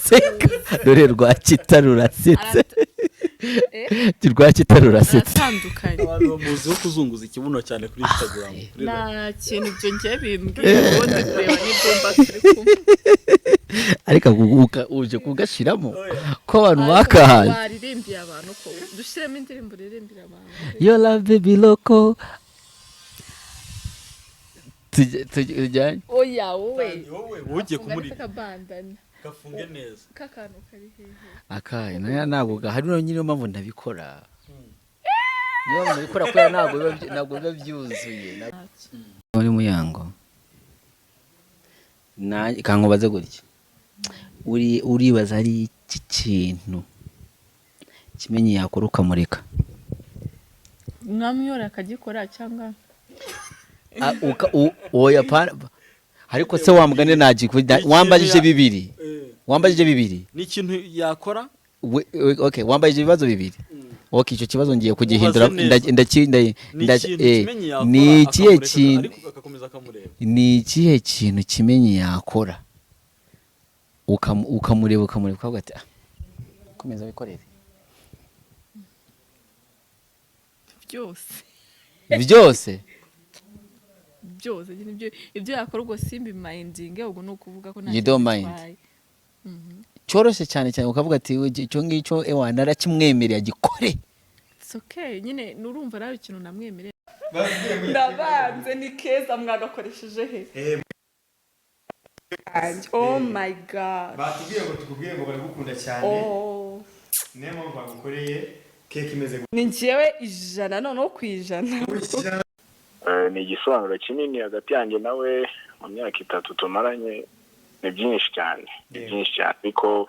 guseka dore Rwakita rurasetse Rwakita rurasetse atandukanye abantu bamuzi kuzunguza ikibuno cyane kuri Instagram nta kintu ibyo ngiye bimbwiye ubundi kureba n'ibyumba turi kumwe ariko uje kugashiramo ko abantu bakahaye waririmbiye abantu ko dushyiremo indirimbo uririmbira abantu Your love baby loco tujyanye oya wowe ugiye kumuri kabandana gafunge neza kakantu kari hehe akaye ntabwo gahari nyine mpamvu ndabikora niba ndabikora kubera ntabwo biba byuzuye muri muyango kankubaze gutya uribaza ari iki kintu kimenye yakora ukamureka mwamyora akagikora cyangwa oya ariko se wamugane wambajije bibiri ni ikintu yakora okay wambajije ibibazo bibiri okay icyo kibazo ngiye kugihindura ni ikihe kintu kimenye yakora ukamureba ukavuga ati komeza bikorere byose ibyo yakora ubwo simbi mindinge ubwo no kuvuga ko you don't mind cyoroshye cyane ukavuga ati icyo ngicyo narakimwemereye agikore it's okay nyine nurumva ari ikintu namwemereye ndabanze ni keza mwagakoresheje he oh my god batubwiye ngo baragukunda cyane niyo mpamvu bagukoreye keke imeze ni njyewe 100 noneho ku 100 ni igisobanuro kinini hagati yanjye nawe mu myaka 3 tumaranye ni byinshi cyane ariko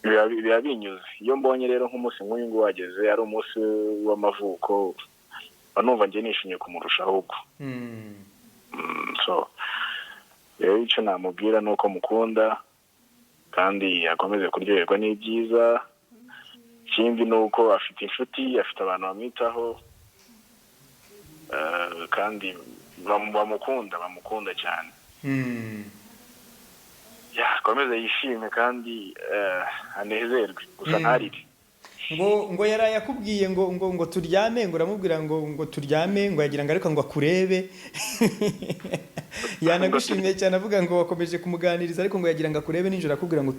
biba binyuze iyo mbonye rero nk'umunsi nk'uyu ngo wageze ari umunsi w'amavuko banumva njye nishimye kumurusha ahubwo so rero icyo namubwira ni uko mukunda kandi akomeze kuryoherwa n'ibyiza ikindi ni uko afite inshuti afite abantu bamwitaho kandi bamukunda cyane akomeze yishime kandi anezerwe gusa ntarire ngo yaraye akubwiye ngo turyame ngo uramubwira ngo turyame ngo yagira ngo ariko ngo akurebe yanagushimiye cyane avuga ngo wakomeje kumuganiriza ariko ngo yagira ngo akurebe nijoro akubwira ngo